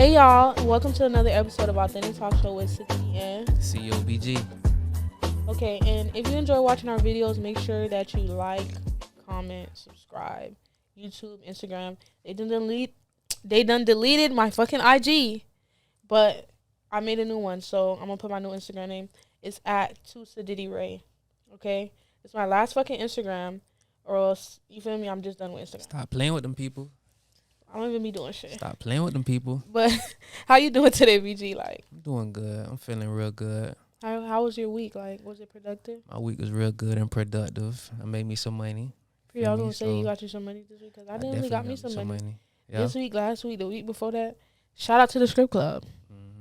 Hey y'all, and welcome to another episode of Authentic Talk Show with City and COBG. Okay, and if you enjoy watching our videos, make sure that you like, comment, subscribe. YouTube, Instagram. They done deleted my fucking IG. But I made a new one, so I'm gonna put my new Instagram name. It's at @2SadidiRay. Okay? It's my last fucking Instagram, or else, you feel me, I'm just done with Instagram. Stop playing with them people. I don't even be doing shit. Stop playing with them people. But how you doing today, BG? Like, I'm doing good. I'm feeling real good. how was your week? Like, was it productive? My week was real good and productive. I made me some money. Yeah, I was gonna say you got you some money this week, because I definitely got me some money. Yeah. This week, last week, the week before that. Shout out to the strip club.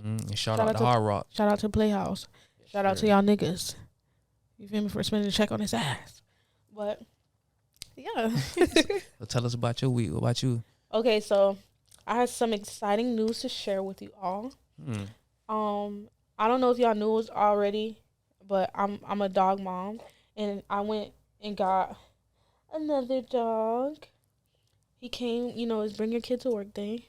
And shout out to Hard Rock. Shout out to Playhouse. Shout out to y'all niggas. You feel me, for spending a check on his ass. But yeah. So tell us about your week. What about you? Okay, so I have some exciting news to share with you all. I don't know if y'all knew it already, but I'm a dog mom, and I went and got another dog. He came, it's Bring Your Kid to Work Day.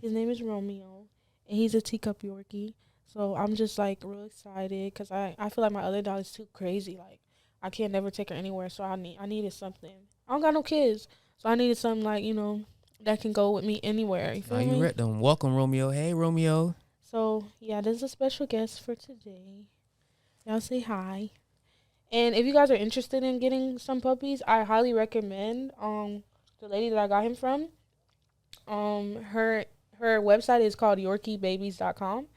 His name is Romeo, and he's a teacup Yorkie. So I'm just like real excited because I feel like my other dog is too crazy. Like, I can't never take her anywhere, so I needed something. I don't got no kids, so I needed something like, that can go with me anywhere. You feel me? You read them. Welcome, Romeo. Hey, Romeo. So, yeah, there's a special guest for today. Y'all say hi. And if you guys are interested in getting some puppies, I highly recommend the lady that I got him from. Her website is called YorkieBabies.com.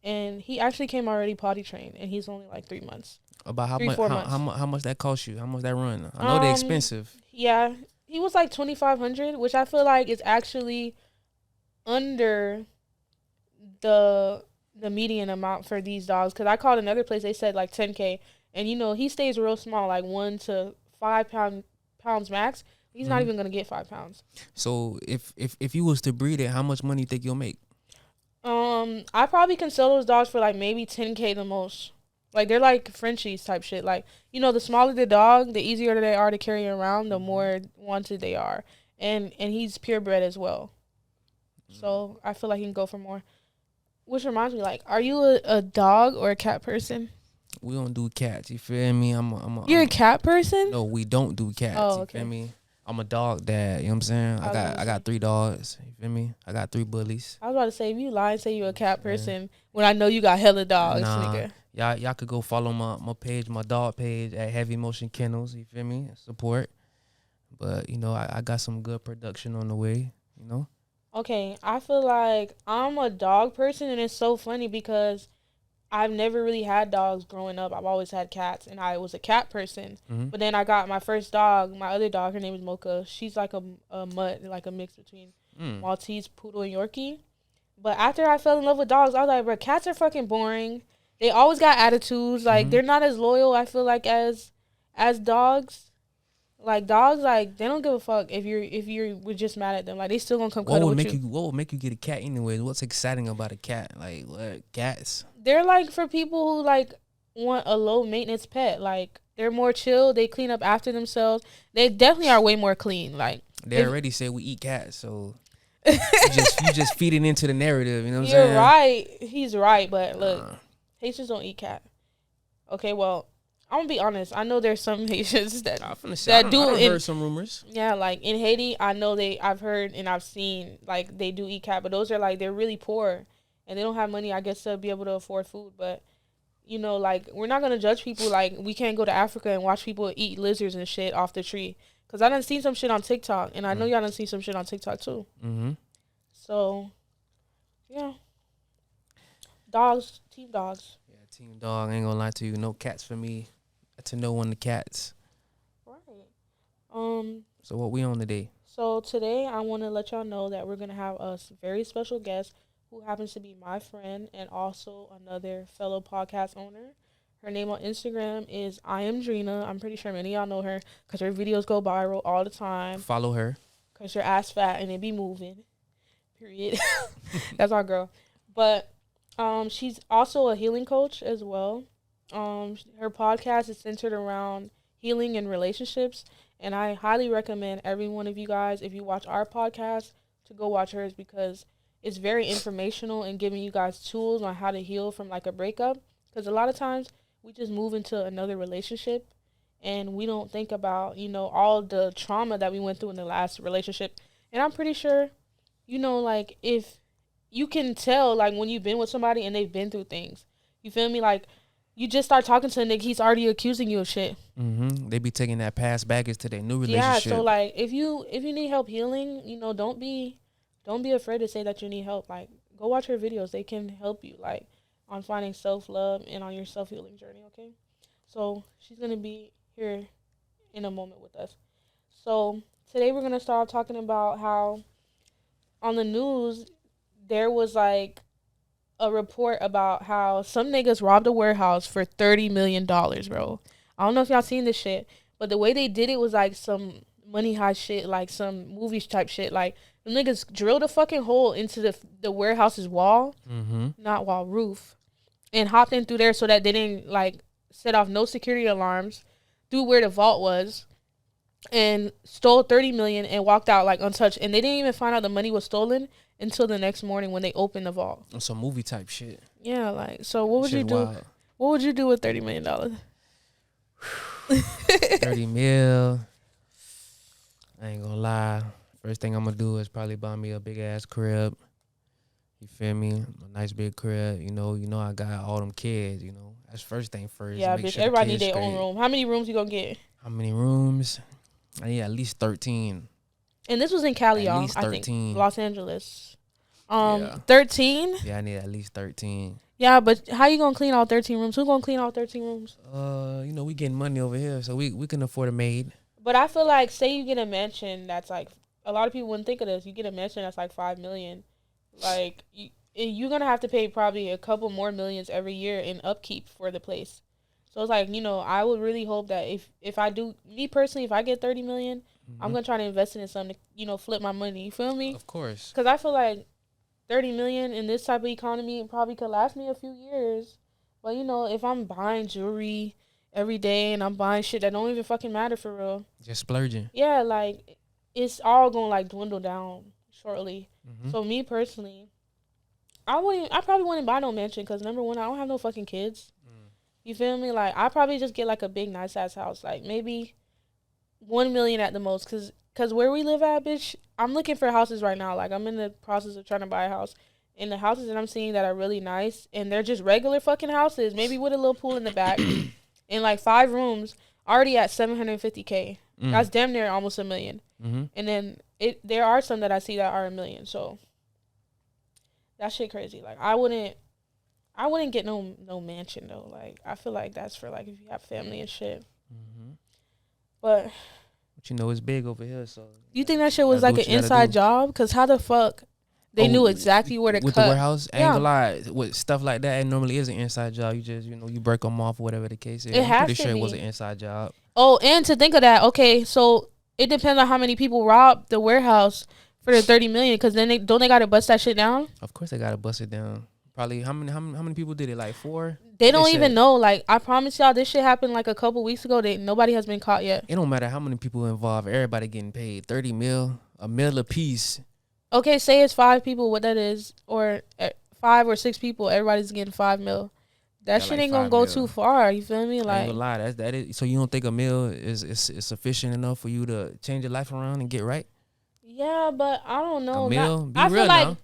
And he actually came already potty trained, and he's only like 3 months. About how 4 months. How much that cost you? How much that run? I know they're expensive. Yeah, he was like $2,500, which I feel like is actually under the median amount for these dogs. Because I called another place, they said like $10K, and he stays real small, like 1 to 5 pounds max. He's not even gonna get 5 pounds. So if you was to breed it, how much money you think you'll make? I probably can sell those dogs for like maybe $10K the most. Like, they're like Frenchies type shit. Like, the smaller the dog, the easier they are to carry around, the more wanted they are. And he's purebred as well. So I feel like he can go for more. Which reminds me, like, are you a dog or a cat person? We don't do cats. You feel me? You're a cat person? No, we don't do cats. Oh, okay. You feel me? I'm a dog dad. You know what I'm saying? I got 3 dogs. You feel me? I got 3 bullies. I was about to say, if you lie and say you're a cat person, when I know you got hella dogs, nigga. Y'all could go follow my page, my dog page at Heavy Motion Kennels. You feel me? Support. But, I got some good production on the way, Okay, I feel like I'm a dog person, and it's so funny because I've never really had dogs growing up. I've always had cats, and I was a cat person. But then I got my first dog, my other dog, her name is Mocha. She's like a mutt, like a mix between Maltese, Poodle, and Yorkie. But after I fell in love with dogs, I was like, bro, cats are fucking boring. They always got attitudes. Like, they're not as loyal, I feel like, as dogs. Like, dogs, like, they don't give a fuck if you were just mad at them. Like, they still gonna come cuddle with you. What would make you get a cat anyways? What's exciting about a cat? Like, what? Cats? They're, like, for people who, like, want a low-maintenance pet. Like, they're more chill. They clean up after themselves. They definitely are way more clean. Like, they already said we eat cats, so you just feed it into the narrative. You know what I'm saying? You're right. He's right, but look, Haitians don't eat cat. Okay, well, I'm gonna be honest. I know there's some Haitians that do. I heard some rumors. Yeah, like in Haiti, I've heard and I've seen like they do eat cat, but those are like they're really poor and they don't have money, I guess, to be able to afford food. But like we're not gonna judge people. Like we can't go to Africa and watch people eat lizards and shit off the tree. Cause I done seen some shit on TikTok, and I know y'all done seen some shit on TikTok too. So, yeah, dogs, team dogs. Yeah, team dog. I ain't gonna lie to you. No cats for me. To know when the cats. Right. So what we on today? So today I want to let y'all know that we're gonna have a very special guest who happens to be my friend and also another fellow podcast owner. Her name on Instagram is I Am Drina. I'm pretty sure many of y'all know her because her videos go viral all the time. Follow her. Because her ass fat and it be moving. Period. That's our girl. But she's also a healing coach as well. Her podcast is centered around healing and relationships, and I highly recommend every one of you guys, if you watch our podcast, to go watch hers because it's very informational and giving you guys tools on how to heal from like a breakup. Because a lot of times we just move into another relationship and we don't think about, you know, all the trauma that we went through in the last relationship. And I'm pretty sure, you know, like if you can tell like when you've been with somebody and they've been through things, you feel me? Like you just start talking to a nigga, he's already accusing you of shit. They be taking that past baggage to their new Yeah, relationship. so like if you need help healing, you know, don't be afraid to say that you need help. Like go watch her videos. They can help you like on finding self-love and on your self-healing journey, okay? So she's going to be here in a moment with us. So today we're going to start talking about how on the news there was like a report about how some niggas robbed a warehouse for $30 million, bro. I don't know if y'all seen this shit, but the way they did it was like some money high shit, like some movies type shit. Like the niggas drilled a fucking hole into the warehouse's wall, not wall, roof, and hopped in through there so that they didn't like set off no security alarms through where the vault was, and stole 30 million and walked out like untouched. And they didn't even find out the money was stolen until the next morning when they opened the vault. Some movie type shit. Yeah, like so. What would Shit you do? wild. What would you do with $30 million? 30 mil. I ain't gonna lie. First thing I'm gonna do is probably buy me a big ass crib. You feel me? A nice big crib. You know I got all them kids. You know that's first thing first. Yeah, Make bitch. sure Everybody the need kids their own straight. room. How many rooms you gonna get? How many rooms? I need at least 13. And this was in Cali, At y'all. least I 13. think Los Angeles. Yeah. 13. Yeah, I need at least 13. Yeah, but how you gonna clean all 13 rooms? Who gonna clean all 13 rooms? We getting money over here, so we can afford a maid. But I feel like, say you get a mansion that's like, a lot of people wouldn't think of this. You get a mansion that's like $5 million. Like you're gonna have to pay probably a couple more millions every year in upkeep for the place. So it's like, you know, I would really hope that if I do, me personally, if I get 30 million, I'm gonna try to invest it in something to, you know, flip my money. You feel me? Of course. Because I feel like 30 million in this type of economy probably could last me a few years. But, you know, if I'm buying jewelry every day and I'm buying shit that don't even fucking matter for real. Just splurging. Yeah, like, it's all gonna, like, dwindle down shortly. So, me personally, I probably wouldn't buy no mansion because, number one, I don't have no fucking kids. You feel me? Like, I probably just get, like, a big, nice-ass house. Like, maybe 1 million at the most. Because where we live at, bitch, I'm looking for houses right now. Like, I'm in the process of trying to buy a house. And the houses that I'm seeing that are really nice, and they're just regular fucking houses, maybe with a little pool in the back, and, like, 5 rooms, already at $750K. That's damn near almost $1 million. And then there are some that I see that are $1 million. So, that shit crazy. Like, I wouldn't get no mansion though. Like, I feel like that's for like if you have family and shit. But you know it's big over here, so you think that shit was like an inside job? Cause how the fuck they knew exactly where to cut? With the warehouse, I ain't gonna lie. With stuff like that, it normally is an inside job. You just you break them off, whatever the case is. I'm pretty sure it was an inside job. Oh, and to think of that, okay, so it depends on how many people robbed the warehouse for the 30 million. Cause then they gotta bust that shit down. Of course, they gotta bust it down. Probably how many people did it? Like 4? They don't even know. Like, I promise y'all, this shit happened like a couple weeks ago. Nobody has been caught yet. It don't matter how many people involved. Everybody getting paid 30 mil, a mil a piece. Okay, say it's 5 people, what that is, or 5 or 6 people. Everybody's getting 5 mil. That shit ain't gonna go too far. You feel me? Like, I ain't gonna lie. That is. So you don't think a mil is sufficient enough for you to change your life around and get right? Yeah, but I don't know. A mil? Be I real feel like, now.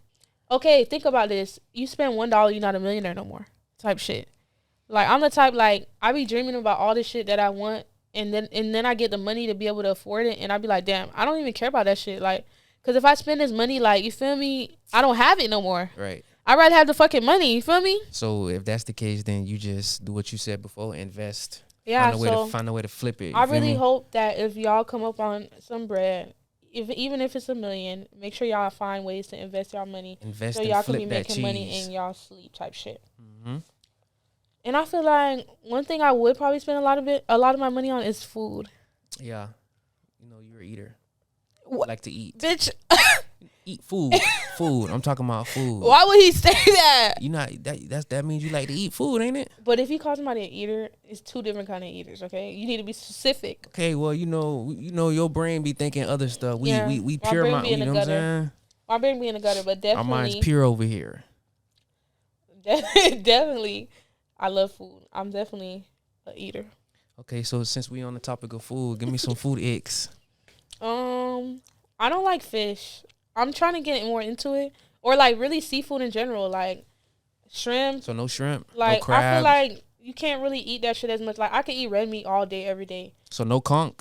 okay, think about this. You spend $1, you're not a millionaire no more. Type shit. Like, I'm the type, like, I be dreaming about all this shit that I want, and then I get the money to be able to afford it, and I be like, damn, I don't even care about that shit. Like, because if I spend this money, like, you feel me, I don't have it no more. Right. I'd rather have the fucking money, you feel me? So if that's the case, then you just do what you said before, invest. Yeah, Find a way to flip it. I really hope that if y'all come up on some bread, even if it's $1 million, make sure y'all find ways to invest y'all money. Invest so y'all and can flip be that making cheese. money in y'all sleep type shit. And I feel like one thing I would probably spend a lot of my money on is food. Yeah. You're an eater. What? Like to eat. Bitch. Eat food. Food. I'm talking about food. Why would he say that? That means you like to eat food, ain't it? But if you call somebody an eater, it's 2 different kind of eaters, okay? You need to be specific. Okay, well, your brain be thinking other stuff. We Yeah, we my pure brain mind, be you in the know what I'm gutter. saying? My brain be in the gutter, but Our mind's definitely, pure over here. definitely, I love food. I'm definitely a eater. Okay, so since we on the topic of food, give me some food icks. I don't like fish. I'm trying to get more into it, or like really seafood in general, like shrimp. So no shrimp, no Like I feel crabs. like you can't really eat that shit as much. Like I could eat red meat all day, every day. So no conch.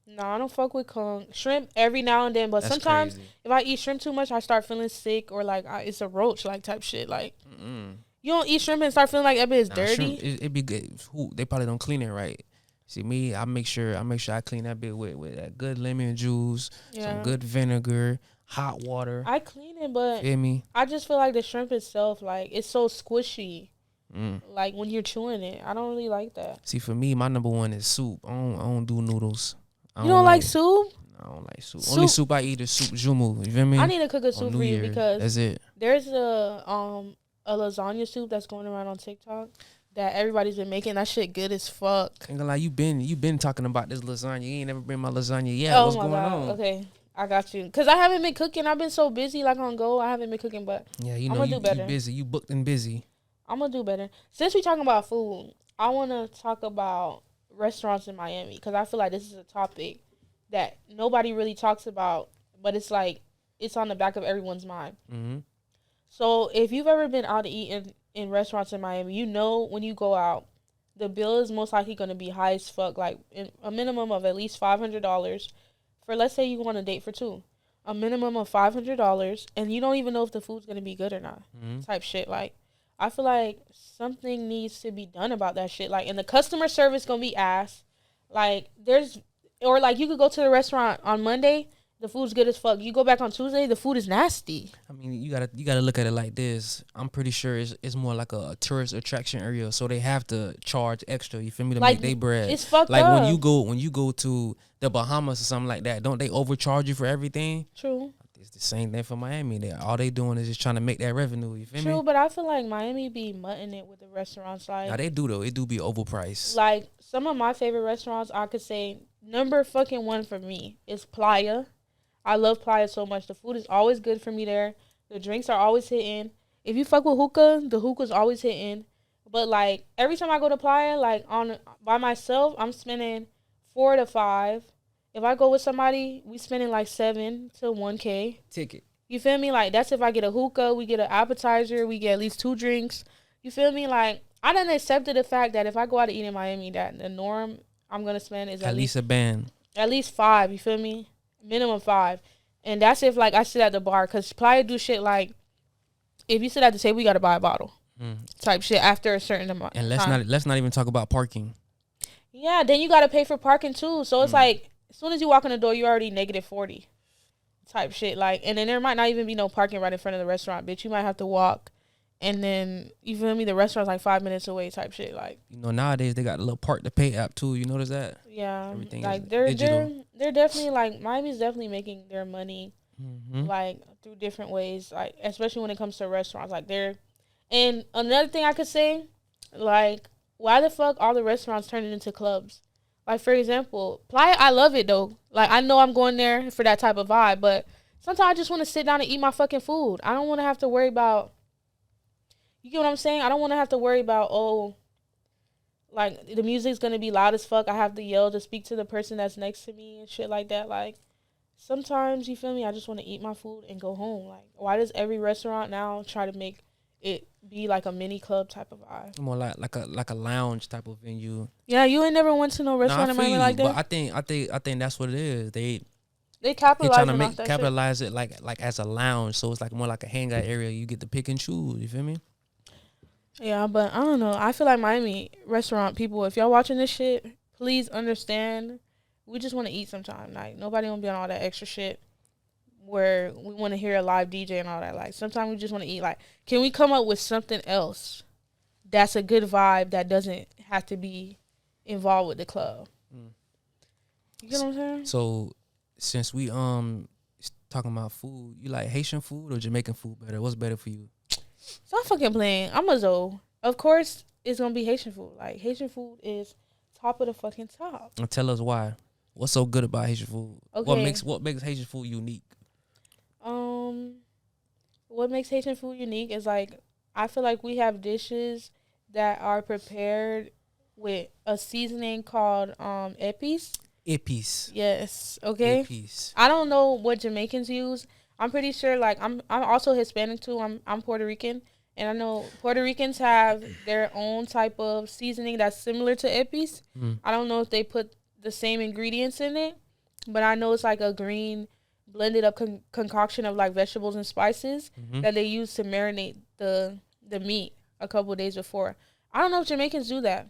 No, I don't fuck with conch. Shrimp every now and then, but That's sometimes crazy. if I eat shrimp too much, I start feeling sick or like it's a roach like type shit. Like Mm-mm. you don't eat shrimp and start feeling like that bit is Nah, dirty. shrimp, it be good. Who, they probably don't clean it right. See me, I make sure I clean that bit with that good lemon juice, Yeah, some good vinegar, hot water. I clean it, but Feel me? I just feel like the shrimp itself, like it's so squishy. Mm. Like when you're chewing it, I don't really like that. See, for me, my number one is soup. I don't do noodles. You don't like soup? I don't like soup. Soup. Only soup I eat is soup jumu. You feel me? I need to cook a On soup New for you Year. because That's it. there's a lasagna soup that's going around on TikTok that everybody's been making. That shit good as fuck. Ain't gonna lie, you been talking about this lasagna. You ain't never bring my lasagna yet. Oh What's my going god. on? Okay, I got you. Cause I haven't been cooking. I've been so busy, like on go. I haven't been cooking, but Yeah, you I'ma know do you better. busy. You booked and busy. I'm gonna do better. Since we talking about food, I want to talk about restaurants in Miami because I feel like this is a topic that nobody really talks about, but it's like it's on the back of everyone's mind. Mm-hmm. So if you've ever been out to eat in restaurants in Miami, you know when you go out, the bill is most likely going to be high as fuck, like a minimum of at least $500 for, let's say you go on a date for two, a minimum of $500, and you don't even know if the food's going to be good or not, Mm-hmm. type shit. Like I feel like something needs to be done about that shit. Like, and the customer service gonna be ass. Like or like you could go to the restaurant on Monday, the food's good as fuck. You go back on Tuesday, the food is nasty. I mean, you gotta look at it like this. I'm pretty sure it's more like a tourist attraction area, so they have to charge extra. You feel me to Like, make their bread. It's fucked Like up. when you go to the Bahamas or something like that, don't they overcharge you for everything? True. It's the same thing for Miami. All they doing is just trying to make that revenue. You feel True, me? but I feel like Miami be mutting it with the restaurants. Now Like, they do though. It do be overpriced. like some of my favorite restaurants, I could say number fucking one for me is Playa. I love Playa so much. The food is always good for me there. The drinks are always hitting. If you fuck with hookah, the hookah's always hitting. But like every time I go to Playa, like on by myself, I'm spending $4 to $5. If I go with somebody, we spending like $7 to $1K. Ticket. You feel me? Like that's if I get a hookah, we get an appetizer, we get at least 2 drinks. You feel me? Like I done accepted the fact that if I go out to eat in Miami, that the norm I'm gonna spend is At least a band. at least 5. You feel me? Minimum 5, and that's if like I sit at the bar. Cause Playa do shit like if you sit at the table, you gotta buy a bottle type shit after a certain amount. And time. let's not even talk about parking. Yeah, then you gotta pay for parking too. So it's like as soon as you walk in the door, you already -40 type shit. Like, and then there might not even be no parking right in front of the restaurant, bitch. You might have to walk, and then you feel me? The restaurant's like 5 minutes away type shit. Like, You know, nowadays they got a little park to pay app too. You notice that? yeah, Everything like is they're digital. they're definitely like Miami's definitely making their money Mm-hmm. like through different ways, like especially when it comes to restaurants. Like they're, and another thing I could say, like why the fuck all the restaurants turning into clubs? Like for example, Playa, I love it though. Like I know I'm going there for that type of vibe, but sometimes I just want to sit down and eat my fucking food. I don't want to have to worry about. You get what I'm saying? I don't want to have to worry about like the music's gonna be loud as fuck. I have to yell to speak to the person that's next to me and shit like that. Like sometimes you feel me, I just want to eat my food and go home. Like why does every restaurant now try to make it be like a mini club type of vibe? More like a lounge type of venue. Yeah, you ain't never went to no restaurant in Miami like but that. I think that's what it is. They Capitalize trying to off make that capitalize it like as a lounge, so it's like more like a hangout area. You get to pick and choose. You feel me? shit. Yeah, but I don't know. I feel like Miami restaurant people, if y'all watching this shit, please understand. We just want to eat sometime. Like nobody want to be on all that extra shit where we want to hear a live DJ and all that. Like sometimes we just want to eat. Like, can we come up with something else that's a good vibe that doesn't have to be involved with the club? You get what I'm saying? So since we talking about food, you like Haitian food or Jamaican food better? What's better for you? Stop fucking playing. I'm a Zoe. Of course, it's gonna be Haitian food. Like Haitian food is top of the fucking top. And tell us why. What's so good about Haitian food? Okay. What makes Haitian food unique? what makes Haitian food unique is like I feel like we have dishes that are prepared with a seasoning called épices. Épices. Yes. Okay. Épices. I don't know what Jamaicans use. I'm pretty sure like I'm also Hispanic too. I'm Puerto Rican, and I know Puerto Ricans have their own type of seasoning that's similar to épices. Mm. I don't know if they put the same ingredients in it, but I know it's like a green blended up concoction of like vegetables and spices that they use to marinate the meat a couple of days before. I don't know if Jamaicans do that.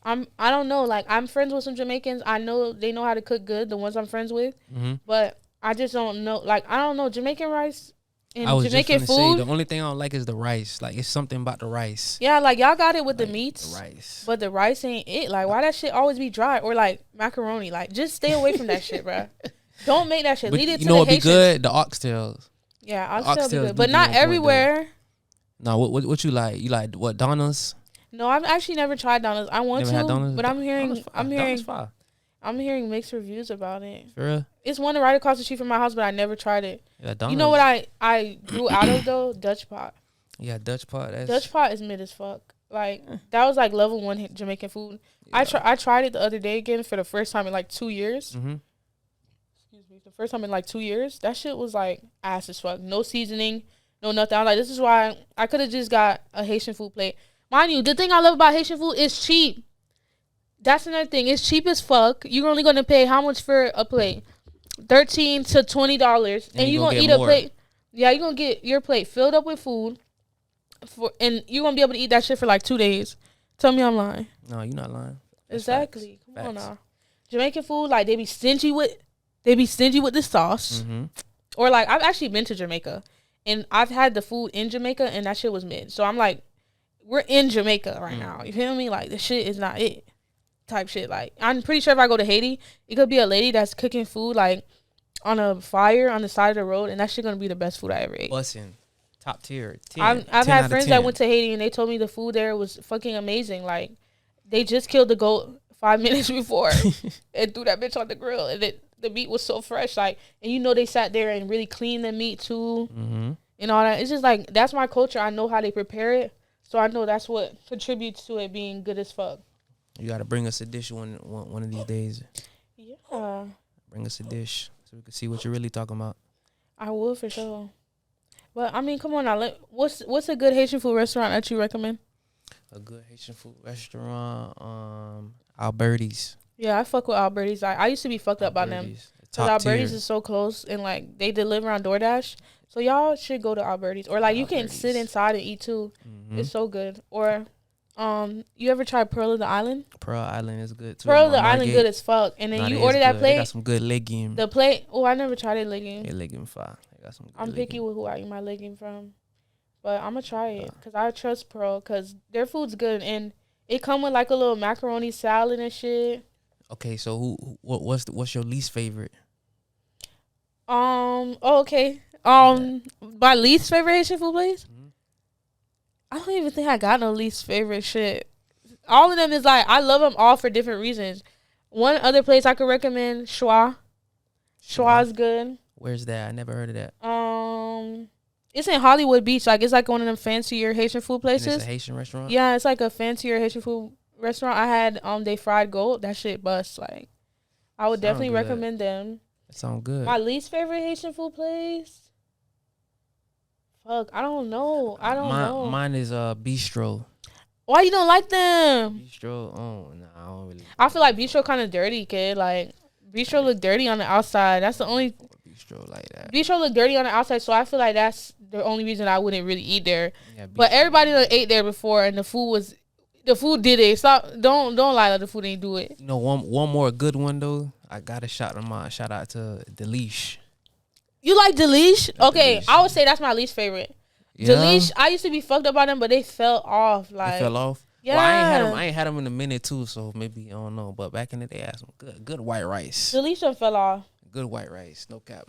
I don't know. Like I'm friends with some Jamaicans. I know they know how to cook good. The ones I'm friends with, but I just don't know. Like I don't know Jamaican rice and Jamaican food. Say, the only thing I don't like is the rice. Like it's something about the rice. Yeah, like y'all got it with like, the meats, the rice, but the rice ain't it. Like why that shit always be dry or like macaroni? Like just stay away from that shit, bro. Don't make that shit. But Lead it to you know the what be Haitians. good? The oxtails. Yeah, oxtails be good, do but be not on point, everywhere. No, what you like? You like what, Donna's? No, I've actually never tried Donna's. I want Never had to, Donna's? but I'm Donna's fire. I'm hearing mixed reviews about it. For real? It's one right across the street from my house, but I never tried it. Yeah, Donna's. You know what I grew out of though? Dutch pot. Yeah, Dutch pot. Dutch pot is mid as fuck. Like that was like level 1 Jamaican food. Yeah. I tried it the other day again for the first time in like 2 years. Excuse me, the first time in like 2 years. That shit was like ass as fuck. No seasoning, no nothing. I'm like, this is why I could have just got a Haitian food plate. Mind you, the thing I love about Haitian food is cheap. That's another thing. It's cheap as fuck. You're only gonna pay how much for a plate? $13 to $20, and you're gonna eat more. A plate. Yeah, you're gonna get your plate filled up with food, and you're gonna be able to eat that shit for like 2 days. Tell me I'm lying. No, you're not lying. That's exactly. Facts. Come on now. Jamaican food, like they be stingy with the sauce, or like I've actually been to Jamaica, and I've had the food in Jamaica, and that shit was mid. So I'm like, we're in Jamaica right now. You feel me? Like the shit is not it. Type shit. Like I'm pretty sure if I go to Haiti, it could be a lady that's cooking food like on a fire on the side of the road, and that shit gonna be the best food I ever ate. Bussin'. Top tier. 10, I've had friends that went to Haiti and they told me the food there was fucking amazing. Like they just killed the goat 5 minutes before and threw that bitch on the grill, and the meat was so fresh. Like, and you know they sat there and really cleaned the meat too, and all that. It's just like that's my culture. I know how they prepare it, so I know that's what contributes to it being good as fuck. You gotta bring us a dish one of these days. Yeah. Bring us a dish so we can see what you're really talking about. I will for sure. But I mean, come on now. What's a good Haitian food restaurant that you recommend? A good Haitian food restaurant, Alberti's. Yeah, I fuck with Alberti's. I used to be fucked up by them. Because Alberti's is so close and like they deliver on DoorDash. So y'all should go to Alberti's. Or like you can sit inside and eat too. It's so good. Or you ever tried Pearl of the Island? Pearl Island is good too. Pearl of the Island good as fuck. And then you order that plate. They got some good legume. The plate. Oh, I never tried it legume. Yeah, legume fire. They got some good I'm picky with who I eat my legume from. But I'm gonna try it because I trust Pearl because their food's good and it come with like a little macaroni salad and shit. Okay, so what's your least favorite? Okay. My least favorite Haitian food place? I don't even think I got no least favorite shit. All of them is like I love them all for different reasons. One other place I could recommend, Schwa. Schwa's good. Where's that? I never heard of that. It's in Hollywood Beach. Like it's like one of them fancier Haitian food places. And it's a Haitian restaurant? Yeah, it's like a fancier Haitian food restaurant. I had they fried gold. That shit bust. Like I would definitely recommend them. That sounds good. My least favorite Haitian food place? Fuck, I don't know. I don't know. Mine is Bistro. Why you don't like them? Bistro, I don't really. I feel like Bistro kind of dirty, kid. Like Bistro look dirty on the outside. That's the only. Bistro like that. Bistro look dirty on the outside, so I feel like that's the only reason I wouldn't really eat there. Yeah, but everybody that ate there before, and the food did it. Stop! Don't lie that the food ain't do it. You know, one more good one though. I got a shout out to Delish. You like Delish? Okay, Delish. I would say that's my least favorite. Yeah. Delish, I used to be fucked up by them, but they fell off. Like they fell off. Yeah, well, I ain't had them in a minute too, so maybe I don't know. But back in the day, I had some good white rice. Delish done fell off. Good white rice, no cap.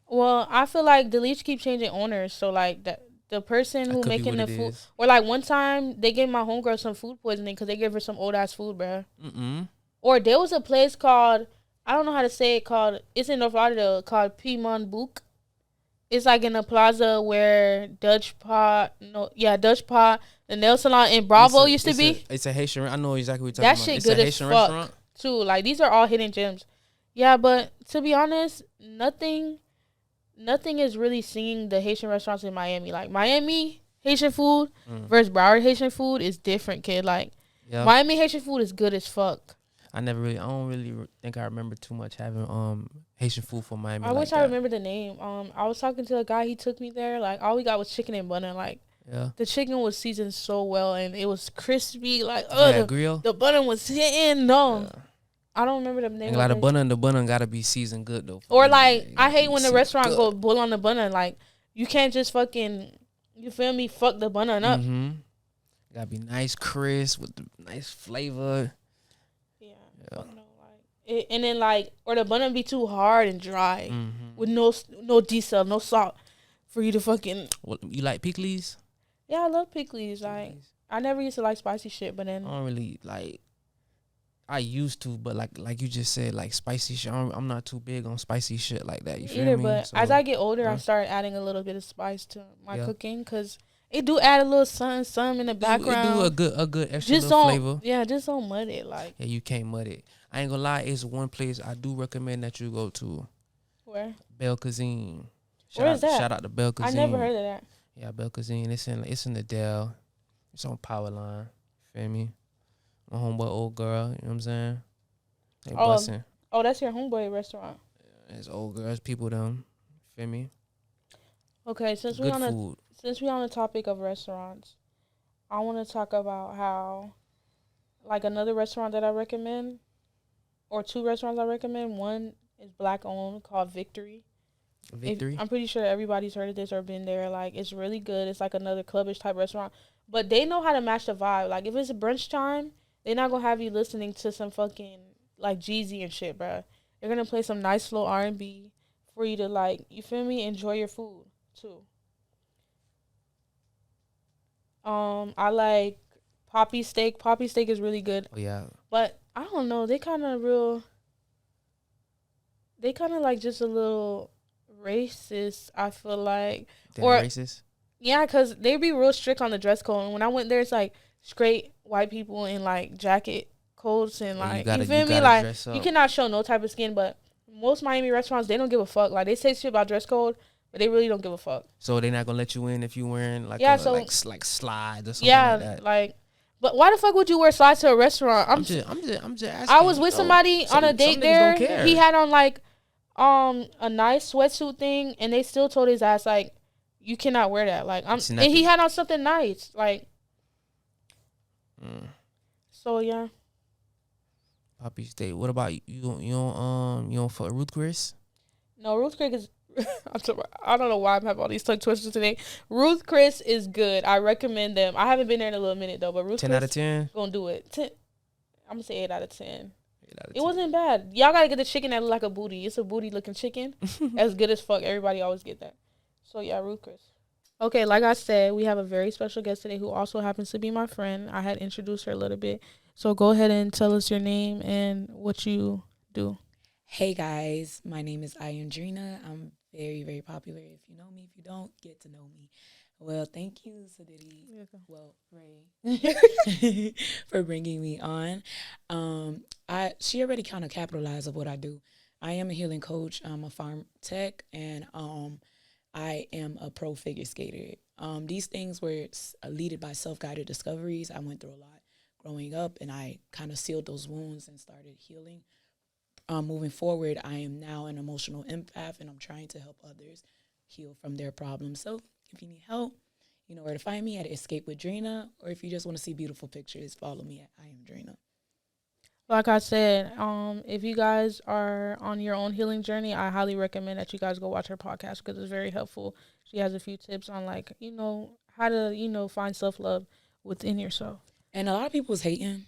Well, I feel like Delish keep changing owners, so like the person who making the food, or like one time they gave my homegirl some food poisoning because they gave her some old ass food, bro. Or there was a place called, I don't know how to say it, it's in North Lauderdale, called Pimon Book. It's like in the plaza where Dutch Pot, the nail salon in Bravo used to be. It's a Haitian. I know exactly what you're That talking shit about. It's good a as Haitian fuck restaurant. too. Like these are all hidden gems. Yeah, but to be honest, nothing is really singing the Haitian restaurants in Miami. Like Miami Haitian food versus Broward Haitian food is different, kid. Like Miami Haitian food is good as fuck. I don't really think I remember too much having Haitian food from Miami. I wish I remember the name. I was talking to a guy. He took me there. Like all we got was chicken and butter. Like the chicken was seasoned so well and it was crispy. Like grill. The butter was hitting. No, I don't remember the name. Like the butter gotta be seasoned good though. Or like I hate when the restaurant go bull on the butter. Like you can't just fucking, you feel me, fuck the butter up. Gotta be nice, crisp with the nice flavor. Yeah. And then like, or the bun be too hard and dry with no diesel, no salt for you to fucking. What, you like pickles? Yeah, I love pickles. Like I never used to like spicy shit, but then I don't really like. I used to, but like you just said, like spicy shit. I'm not too big on spicy shit like that. You feel me? But so, as I get older, I start adding a little bit of spice to my cooking because it do add a little something in the background. It do a good extra little flavor. Yeah, just don't mud it. Like you can't mud it. I ain't gonna lie, it's one place I do recommend that you go to. Where? Belle Cuisine. Where is that? Shout out to Belle Cuisine. I never heard of that. Yeah, Belle Cuisine. It's in the Dell. It's on Powerline. Feel me? My homeboy old girl. You know what I'm saying? They bussin'. Oh, that's your homeboy restaurant. Yeah, it's old girls, people them. Feel me? Okay, since we on the topic of restaurants, I want to talk about how, like another restaurant that I recommend. Or two restaurants I recommend. One is black owned called Victory. I'm pretty sure everybody's heard of this or been there. Like it's really good. It's like another clubbish type restaurant, but they know how to match the vibe. Like if it's a brunch time, they're not gonna have you listening to some fucking like Jeezy and shit, bro. They're gonna play some nice slow R&B for you to like. You feel me? Enjoy your food too. I like Poppy Steak. Poppy Steak is really good. Oh yeah. But I don't know. They kind of like just a little racist, I feel like. They're racist? Yeah, because they be real strict on the dress code. And when I went there, it's like straight white people in like jacket coats and like, you feel me? Like you cannot show no type of skin, but most Miami restaurants, they don't give a fuck. Like they say shit about dress code, but they really don't give a fuck. So they're not going to let you in if you wearing like like slides or something like that? Like, but why the fuck would you wear slides to a restaurant? I'm just asking. I was with somebody on a date there. He had on like a nice sweatsuit thing, and they still told his ass like, you cannot wear that. Like and he had on something nice. Like so yeah. Poppy Steak. What about you? You don't fuck Ruth Chris? No, Ruth Chris is I don't know why I'm having all these tongue twisters today. Ruth Chris is good. I recommend them. I haven't been there in a little minute though, but Ruth 10 Chris out of 10? Gonna do it. I'm gonna say 8 out of 10. It wasn't bad. Y'all gotta get the chicken that look like a booty. It's a booty looking chicken. As good as fuck. Everybody always get that. So yeah, Ruth Chris. Okay, like I said, we have a very special guest today who also happens to be my friend. I had introduced her a little bit. So go ahead and tell us your name and what you do. Hey guys, my name is Ayandrina. I'm very, very popular. If you know me, if you don't, get to know me. Well, thank you, Sadidi. Well, Ray, for bringing me on. She already kind of capitalized of what I do. I am a healing coach. I'm a farm tech, and I am a pro figure skater. These things were led by self-guided discoveries. I went through a lot growing up, and I kind of sealed those wounds and started healing. Moving forward, I am now an emotional empath, and I'm trying to help others heal from their problems. So if you need help, you know where to find me at Escape with Drina, or if you just want to see beautiful pictures, follow me at I Am Drina. Like I said, if you guys are on your own healing journey, I highly recommend that you guys go watch her podcast because it's very helpful. She has a few tips on like, how to, find self-love within yourself. And a lot of people was hating.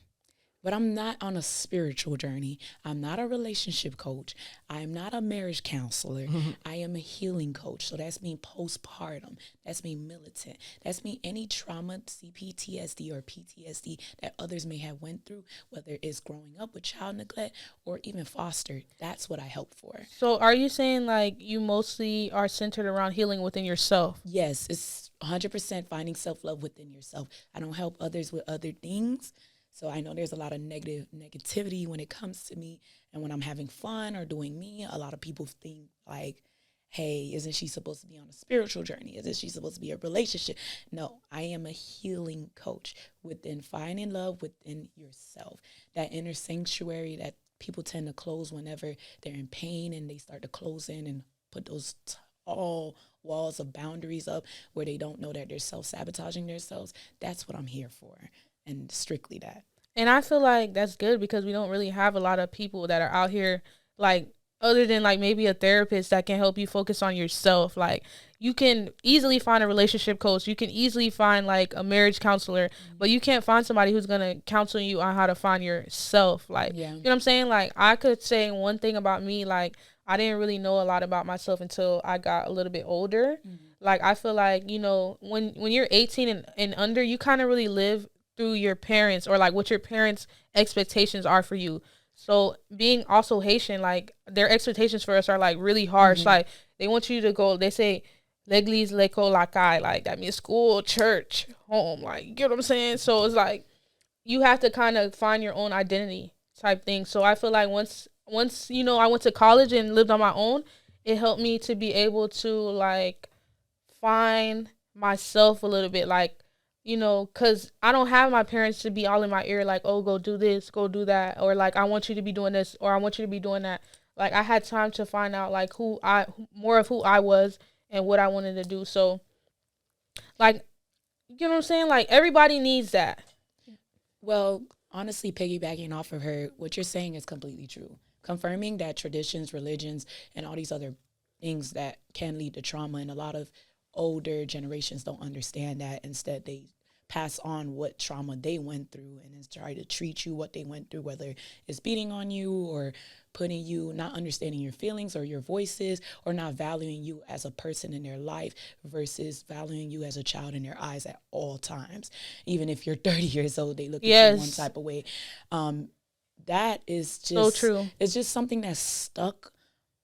But I'm not on a spiritual journey. I'm not a relationship coach. I'm not a marriage counselor. I am a healing coach. So that's me postpartum. That's me militant. That's me any trauma, CPTSD or PTSD that others may have went through, whether it's growing up with child neglect or even fostered. That's what I help for. So are you saying like you mostly are centered around healing within yourself? Yes, it's 100% finding self-love within yourself. I don't help others with other things. So I know there's a lot of negativity when it comes to me. And when I'm having fun or doing me, a lot of people think like, hey, isn't she supposed to be on a spiritual journey? Isn't she supposed to be a relationship? No, I am a healing coach within finding love within yourself. That inner sanctuary that people tend to close whenever they're in pain, and they start to close in and put those all walls of boundaries up where they don't know that they're self-sabotaging themselves. That's what I'm here for. And strictly that. And I feel like that's good because we don't really have a lot of people that are out here, like, other than like maybe a therapist that can help you focus on yourself. Like, you can easily find a relationship coach. You can easily find like a marriage counselor, but you can't find somebody who's going to counsel you on how to find yourself. Like, you know what I'm saying? Like, I could say one thing about me, like, I didn't really know a lot about myself until I got a little bit older. Like, I feel like, you know, when you're 18 and under, you kind of really live through your parents, or like what your parents' expectations are for you. So being also Haitian, like, their expectations for us are like really harsh. Like, they want you to go, they say l'église, l'école, la caille, like that means school, church, home, like, you get what I'm saying? So it's like you have to kind of find your own identity type thing. So I feel like once you know, I went to college and lived on my own, it helped me to be able to like find myself a little bit, like, you know, because I don't have my parents to be all in my ear, like, oh, go do this, go do that, or like, I want you to be doing this, or I want you to be doing that. Like, I had time to find out like more of who I was and what I wanted to do. So, like, you know what I'm saying? Like, everybody needs that. Well, honestly, piggybacking off of her, what you're saying is completely true. Confirming that traditions, religions, and all these other things that can lead to trauma, and a lot of older generations don't understand that. Instead, they pass on what trauma they went through and is try to treat you what they went through, whether it's beating on you or putting you, not understanding your feelings or your voices, or not valuing you as a person in their life versus valuing you as a child in their eyes at all times. Even if you're 30 years old, they look at you one type of way. That is just so true. It's just something that's stuck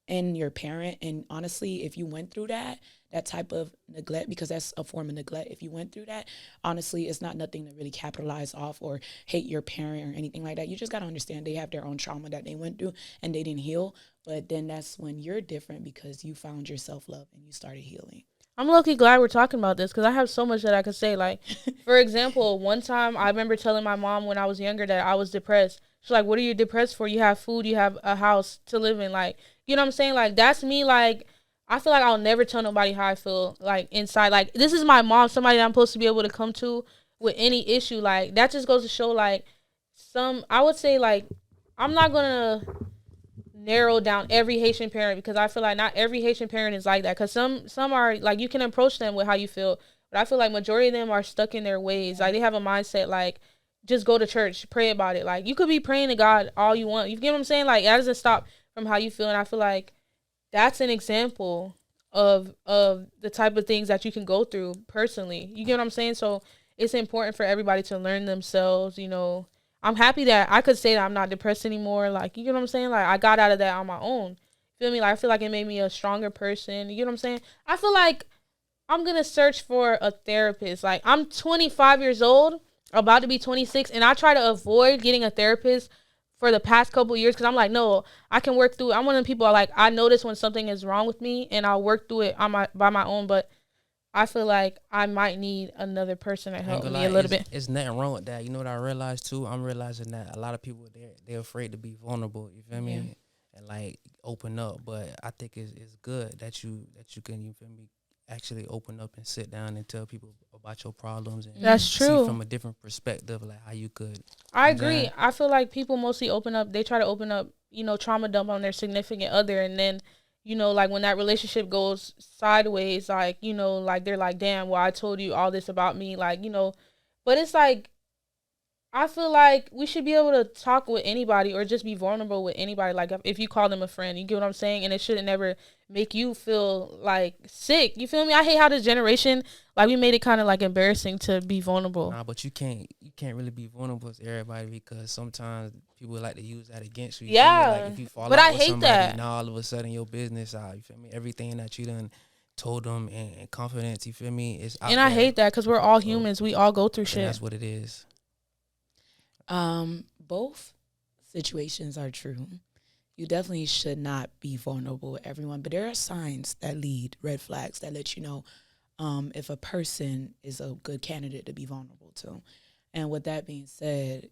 in your parent. And honestly, if you went through that type of neglect, because that's a form of neglect, if you went through that, honestly, it's not nothing to really capitalize off or hate your parent or anything like that. You just got to understand they have their own trauma that they went through and they didn't heal. But then that's when you're different, because you found your self-love and you started healing. I'm low-key glad we're talking about this because I have so much that I could say. Like, for example, one time I remember telling my mom when I was younger that I was depressed. She's like, what are you depressed for? You have food, you have a house to live in. Like, you know what I'm saying? Like, that's me. Like, I feel like I'll never tell nobody how I feel, like, inside. Like, this is my mom, somebody that I'm supposed to be able to come to with any issue. Like, that just goes to show, like, I would say, like, I'm not going to narrow down every Haitian parent, because I feel like not every Haitian parent is like that. Because some are, like, you can approach them with how you feel. But I feel like majority of them are stuck in their ways. Like, they have a mindset, like, just go to church, pray about it. Like, you could be praying to God all you want. You get what I'm saying? Like, that doesn't stop from how you feel. And I feel like that's an example of the type of things that you can go through personally. You get what I'm saying? So it's important for everybody to learn themselves. You know, I'm happy that I could say that I'm not depressed anymore. Like, you get what I'm saying? Like, I got out of that on my own. Feel me? Like, I feel like it made me a stronger person. You get what I'm saying? I feel like I'm going to search for a therapist. Like, I'm 25 years old, about to be 26, and I try to avoid getting a therapist for the past couple of years, because I'm like, no, I can work through it. I'm one of the people like, I notice when something is wrong with me and I'll work through it by my own. But I feel like I might need another person to help me a little bit. It's nothing wrong with that. You know what I realized too? I'm realizing that a lot of people, they're afraid to be vulnerable. You feel me? And like open up. But I think it's good that you can, you feel me, actually open up and sit down and tell people about your problems, and that's true, see from a different perspective, like how you could. I agree. I feel like people mostly open up, they try to open up, you know, trauma dump on their significant other, and then, you know, like when that relationship goes sideways, like, you know, like they're like, damn, well, I told you all this about me, like, you know. But it's like, I feel like we should be able to talk with anybody or just be vulnerable with anybody. Like if you call them a friend, you get what I'm saying? And it shouldn't never make you feel like sick. You feel me? I hate how this generation, like, we made it kind of like embarrassing to be vulnerable. Nah, but you can't really be vulnerable to everybody because sometimes people like to use that against you. Yeah, like if you fall but out I with hate somebody, that. now all of a sudden your business out. You feel me? Everything that you done told them and confidence. You feel me? It's out And there. I hate that because we're all humans. We all go through shit. That's what it is. Both situations are true. You definitely should not be vulnerable with everyone, but there are signs that lead, red flags that let you know if a person is a good candidate to be vulnerable to. And with that being said,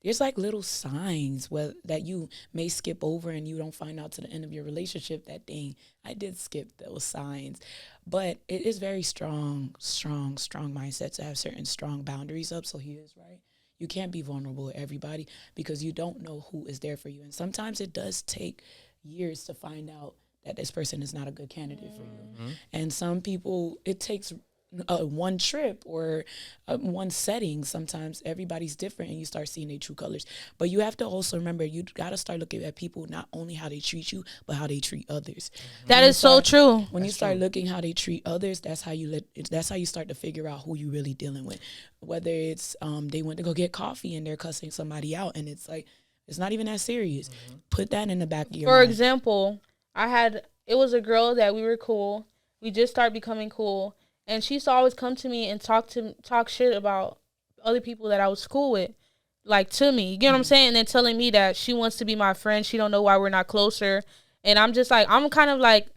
there's like little signs that you may skip over and you don't find out to the end of your relationship that, dang, I did skip those signs. But it is very strong mindset to have certain strong boundaries up. So he is right. You can't be vulnerable with everybody because you don't know who is there for you. And sometimes it does take years to find out that this person is not a good candidate for you. Mm-hmm. And some people, it takes one trip or one setting. Sometimes everybody's different and you start seeing their true colors. But you have to also remember, you got to start looking at people not only how they treat you, but how they treat others. Mm-hmm. That is so true. When you start looking how they treat others, that's how you start to figure out who you really dealing with. Whether it's they went to go get coffee and they're cussing somebody out and it's like, it's not even that serious. Mm-hmm. Put that in the back of your mind. For example, it was a girl that we were cool. We just started becoming cool. And she used to always come to me and talk shit about other people that I was cool with, like, to me. You get what I'm saying? And then telling me that she wants to be my friend. She don't know why we're not closer. And I'm just like, I'm kind of like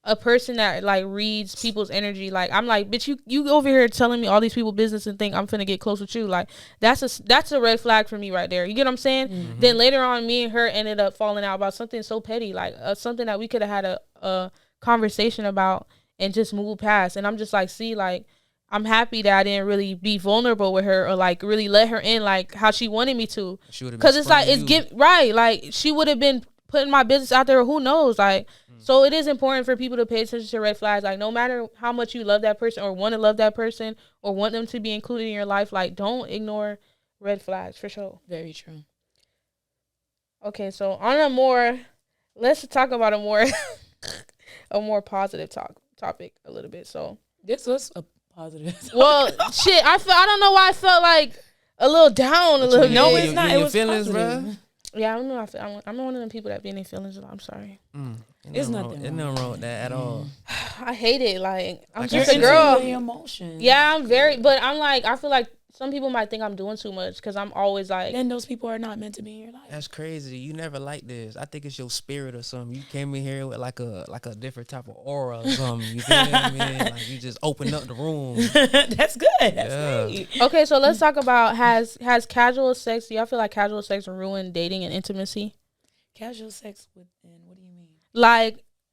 a person that like reads people's energy. Like, I'm like, bitch, you over here telling me all these people business and think I'm finna get close with you. Like, that's a red flag for me right there. You get what I'm saying? Mm-hmm. Then later on, me and her ended up falling out about something so petty, like something that we could have had a conversation about and just move past. And I'm just like, see, like, I'm happy that I didn't really be vulnerable with her or like really let her in like how she wanted me to. Because it's like, right, like, she would have been putting my business out there, or who knows, like. So it is important for people to pay attention to red flags. Like, no matter how much you love that person or want to love that person or want them to be included in your life, like, don't ignore red flags, for sure. Very true. Okay, so let's talk about a more positive topic a little bit. So this was a positive topic. Well, shit, I don't know why I felt like a little down a little bit. No, it's not. It was feelings, bro. Yeah, I don't know. I'm one of them people that be in their feelings a lot. I'm sorry. It's nothing wrong with that at all. I hate it. Like, I'm like just a girl. Emotions. Yeah, but I'm like, I feel like some people might think I'm doing too much because I'm always like. Then those people are not meant to be in your life. That's crazy. You never like this. I think it's your spirit or something. You came in here with like a different type of aura or something. You feel me? Like, you just opened up the room. That's good. That's great. Okay, so let's talk about has casual sex. Do y'all feel like casual sex ruined dating and intimacy? Casual sex within, what do you mean?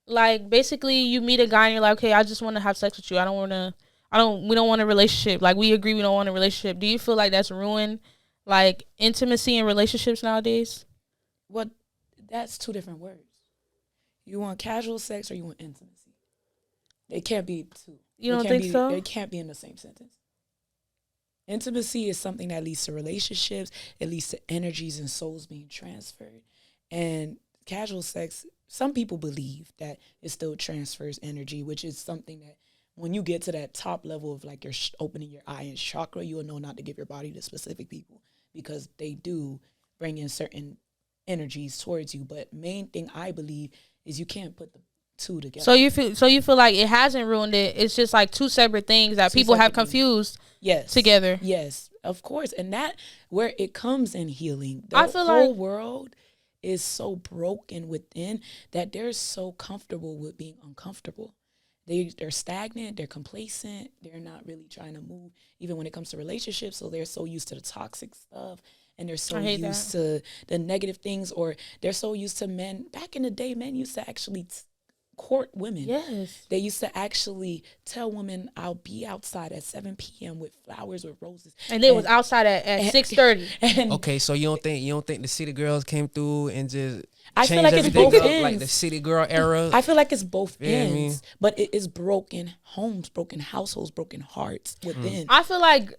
Like basically you meet a guy and you're like, okay, I just want to have sex with you. We don't want a relationship. Like, we agree we don't want a relationship. Do you feel like that's ruined, like, intimacy in relationships nowadays? Well, that's two different words. You want casual sex or you want intimacy? They can't be two. You don't think so? They can't be in the same sentence. Intimacy is something that leads to relationships. It leads to energies and souls being transferred. And casual sex, some people believe that it still transfers energy, which is something that when you get to that top level of like you're opening your eye and chakra, you will know not to give your body to specific people because they do bring in certain energies towards you. But main thing I believe is you can't put the two together. So you feel like it hasn't ruined it. It's just like two separate things that people have confused. Yes. Together. Yes, of course. And that where it comes in healing. I feel whole like world is so broken within that they're so comfortable with being uncomfortable. They're stagnant, they're complacent, they're not really trying to move, even when it comes to relationships. So they're so used to the toxic stuff and they're so used to the negative things, or they're so used to men. Back in the day, men used to actually court women. Yes. They used to actually tell women, I'll be outside at 7 p.m. with flowers, with roses. And they was outside at 6:30. Okay, so you don't think the city girls came through and just I feel like it's both ends. Like the city girl era? I feel like it's both ends. I mean? But it is broken homes, broken households, broken hearts within. I feel like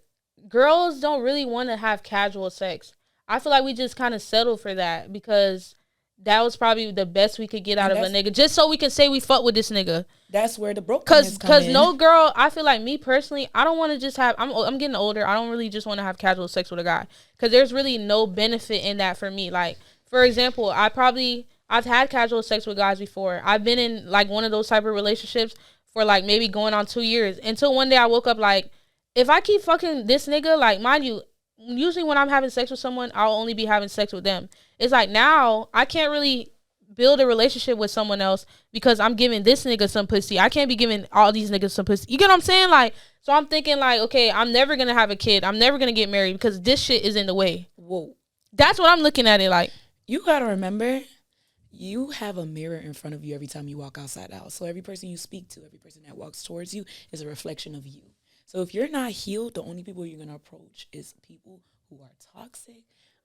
girls don't really want to have casual sex. I feel like we just kind of settle for that because that was probably the best we could get out of a nigga, just so we can say we fuck with this nigga. That's where the brokenness Cause no girl, I feel like me personally, I don't want to just have. I'm getting older. I don't really just want to have casual sex with a guy because there's really no benefit in that for me. Like for example, I've had casual sex with guys before. I've been in like one of those type of relationships for like maybe going on 2 years until one day I woke up like, if I keep fucking this nigga, like mind you, usually when I'm having sex with someone, I'll only be having sex with them. It's like now I can't really build a relationship with someone else because I'm giving this nigga some pussy. I can't be giving all these niggas some pussy. You get what I'm saying? Like, so I'm thinking like, okay, I'm never going to have a kid. I'm never going to get married because this shit is in the way. Whoa. That's what I'm looking at it like. You got to remember, you have a mirror in front of you every time you walk outside the house. So every person you speak to, every person that walks towards you is a reflection of you. So if you're not healed, the only people you're going to approach is people who are toxic,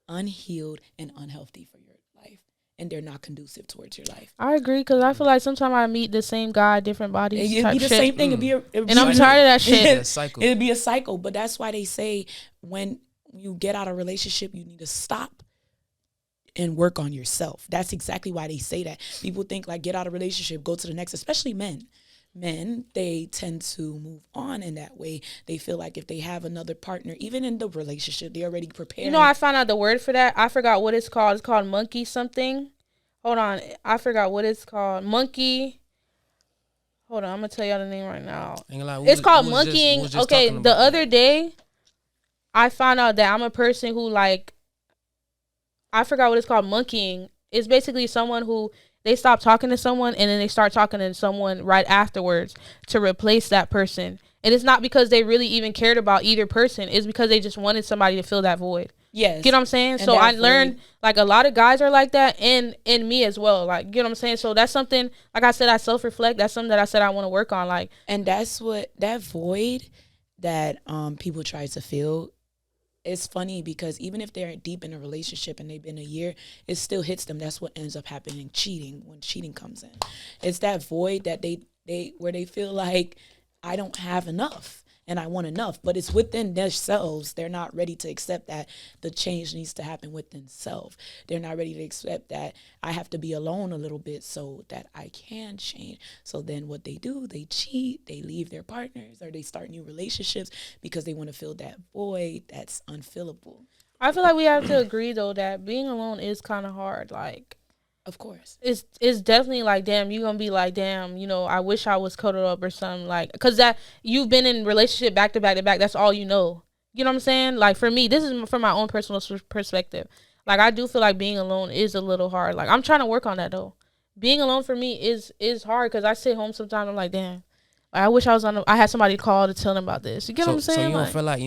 unhealed, and unhealthy for your life. And they're not conducive towards your life. I agree because I feel like sometimes I meet the same guy, different bodies. It'd be the same thing. It'd be and I'm tired of that shit. It'd be a cycle. It'd be a cycle. But that's why they say when you get out of a relationship, you need to stop and work on yourself. That's exactly why they say that. People think like get out of a relationship, go to the next, especially men. Men, they tend to move on in that way. They feel like if they have another partner, even in the relationship, they're already prepared. You know, I found out the word for that. I forgot what it's called. It's called monkey something. Hold on. I forgot what it's called. Monkey. Hold on. I'm going to tell y'all the name right now. It's called monkeying. Okay, the other day, I found out that I'm a person who like, I forgot what it's called, monkeying. It's basically someone who they stop talking to someone and then they start talking to someone right afterwards to replace that person. And it's not because they really even cared about either person. It's because they just wanted somebody to fill that void. Yes. Get what I'm saying? So I learned like a lot of guys are like that and me as well. Like, get what I'm saying? So that's something, like I said, I self-reflect. That's something that I said I want to work on. Like, and that's what, that void that people try to fill. It's funny because even if they're deep in a relationship and they've been a year, it still hits them. That's what ends up happening, cheating, when cheating comes in. It's that void that they where they feel like I don't have enough and I want enough, but it's within themselves. They're not ready to accept that the change needs to happen within self. They're not ready to accept that I have to be alone a little bit so that I can change. So then what they do, they cheat, they leave their partners, or they start new relationships because they want to fill that void that's unfillable. I feel like we have to agree though that being alone is kind of hard. Like, of course, it's definitely like, damn, you're gonna be like, damn, you know, I wish I was cuddled up or something, like, because that you've been in relationship back to back to back, that's all you know. You know what I'm saying? Like, for me, this is from my own personal perspective. Like, I do feel like being alone is a little hard. Like, I'm trying to work on that though. Being alone for me is hard because I sit home sometimes, I'm like, damn, I wish I had somebody to call to tell them about this. You get what I'm saying? So you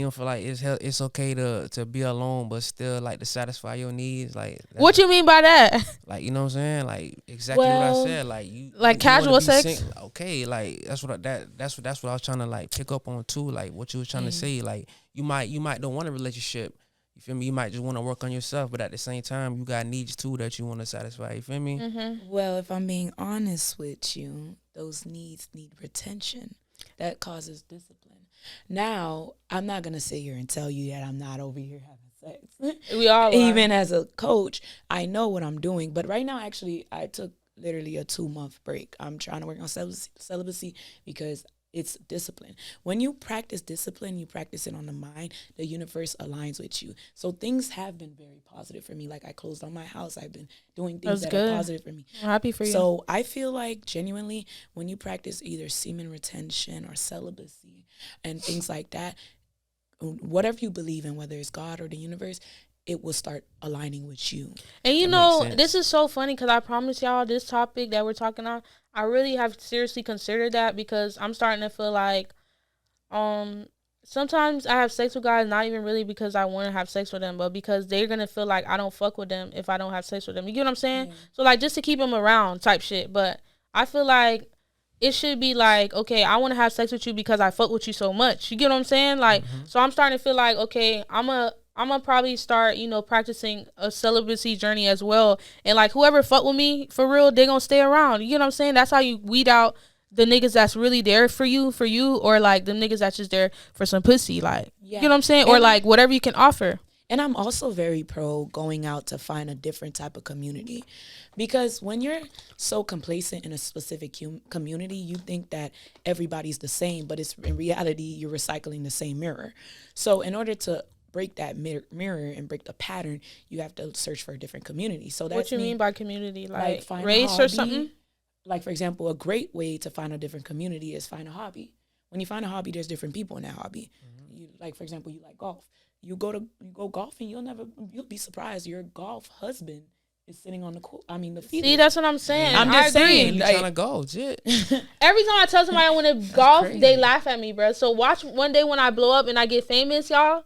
don't feel like it's okay to be alone, but still like to satisfy your needs. Like, what you mean by that? Like, you know what I'm saying? Like, exactly what I said. Like, you like casual sex. Okay, like that's what I was trying to like pick up on too. Like what you was trying to say. Like you might don't want a relationship. You feel me? You might just want to work on yourself, but at the same time, you got needs too that you want to satisfy. You feel me? Mm-hmm. Well, if I'm being honest with you, those needs need retention. That causes discipline. Now, I'm not going to sit here and tell you that I'm not over here having sex. We all are. Even as a coach, I know what I'm doing. But right now, actually, I took literally a 2-month break. I'm trying to work on celibacy because it's discipline. When you practice discipline, you practice it on the mind, the universe aligns with you. So things have been very positive for me. Like I closed on my house. I've been doing things that are positive for me. I'm happy for you. So I feel like genuinely when you practice either semen retention or celibacy and things like that, whatever you believe in, whether it's God or the universe, it will start aligning with you. And you know, this is so funny because I promise y'all this topic that we're talking on, I really have seriously considered that because I'm starting to feel like sometimes I have sex with guys not even really because I want to have sex with them, but because they're going to feel like I don't fuck with them if I don't have sex with them. You get what I'm saying? So like just to keep them around type shit. But I feel like it should be like, okay, I want to have sex with you because I fuck with you so much. You get what I'm saying? Like, so I'm starting to feel like, okay, I'm gonna probably start, you know, practicing a celibacy journey as well. And like whoever fuck with me for real, they gonna stay around. You know what I'm saying? That's how you weed out the niggas that's really there for you, or like the niggas that's just there for some pussy. Like, You know what I'm saying? Or like whatever you can offer. And I'm also very pro going out to find a different type of community, because when you're so complacent in a specific community, you think that everybody's the same, but it's in reality, you're recycling the same mirror. So in order to break that mirror and break the pattern, you have to search for a different community. So that's what you mean by community, like find race or something? Like, for example, a great way to find a different community is find a hobby. When you find a hobby, there's different people in that hobby. You, like, for example, you like golf. You go golfing, you'll be surprised your golf husband is sitting on the court. I mean, the field. See, that's what I'm saying. I'm just saying, you trying to go, shit. Every time I tell somebody I want to golf, they laugh at me, bro. So watch one day when I blow up and I get famous, y'all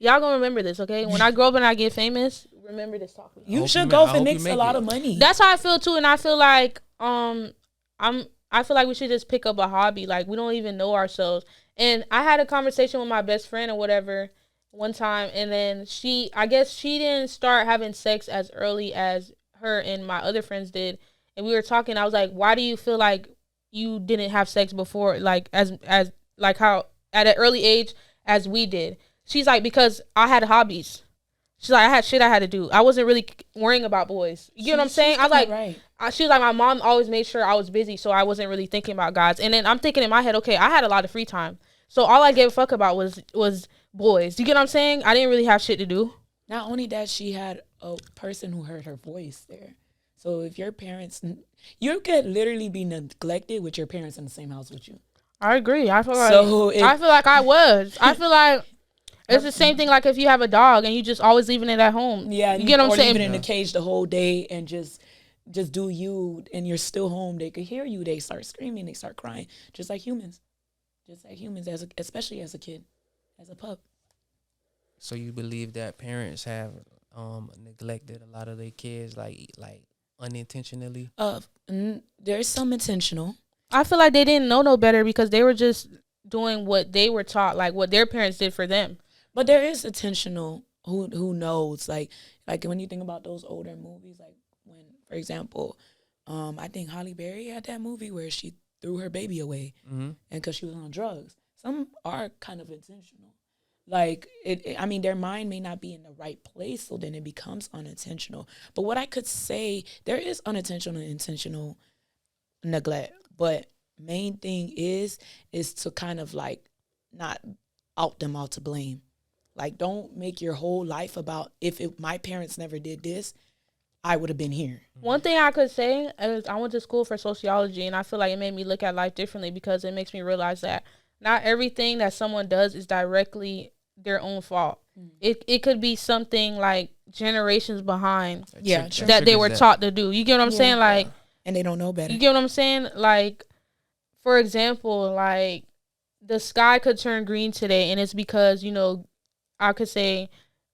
gonna remember this, okay? When I grow up and I get famous, remember this talk. You should golf and make a lot of money. That's how I feel too, and I feel like I feel like we should just pick up a hobby. Like, we don't even know ourselves. And I had a conversation with my best friend or whatever one time, and then I guess she didn't start having sex as early as her and my other friends did. And we were talking, I was like, why do you feel like you didn't have sex before, like as like how at an early age as we did? She's like, because I had hobbies. She's like, I had shit I had to do. I wasn't really worrying about boys. You know what I'm saying? I was like, right. She was like, my mom always made sure I was busy, so I wasn't really thinking about guys. And then I'm thinking in my head, okay, I had a lot of free time, so all I gave a fuck about was boys. You get what I'm saying? I didn't really have shit to do. Not only that, she had a person who heard her voice there. So if your parents, you could literally be neglected with your parents in the same house with you. I agree. I feel like I was. I feel like it's the same thing. Like if you have a dog and you just always leaving it at home. Yeah, you get what I'm saying? Or leave it in the cage the whole day and just do you, and you're still home. They could hear you. They start screaming. They start crying, just like humans. Especially as a kid, as a pup. So you believe that parents have neglected a lot of their kids, like unintentionally? There's some intentional. I feel like they didn't know no better because they were just doing what they were taught, like what their parents did for them. But there is intentional. Who knows? Like when you think about those older movies, like when, for example, I think Halle Berry had that movie where she threw her baby away, and because she was on drugs. Some are kind of intentional. Like I mean, their mind may not be in the right place, so then it becomes unintentional. But what I could say, there is unintentional and intentional neglect. But main thing is to kind of like not out them all to blame. Like, don't make your whole life about if my parents never did this, I would have been here. One thing I could say is I went to school for sociology, and I feel like it made me look at life differently because it makes me realize that not everything that someone does is directly their own fault. It could be something like generations behind that they were taught to do. You get what I'm saying? Like, and they don't know better. You get what I'm saying? Like, for example, like the sky could turn green today, and it's because, you know, I could say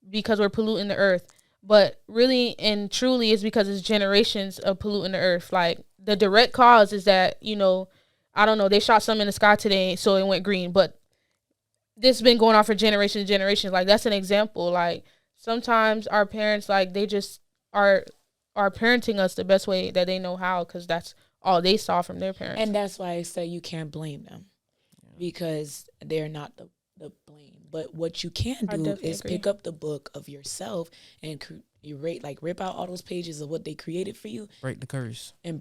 because we're polluting the earth. But really and truly it's because it's generations of polluting the earth. Like, the direct cause is that, you know, I don't know, they shot something in the sky today, so it went green. But this has been going on for generations and generations. Like, that's an example. Like, sometimes our parents, like, they just are parenting us the best way that they know how, because that's all they saw from their parents. And that's why I say you can't blame them, because they're not the blame. But what you can do is pick up the book of yourself and rip out all those pages of what they created for you. Break the curse. And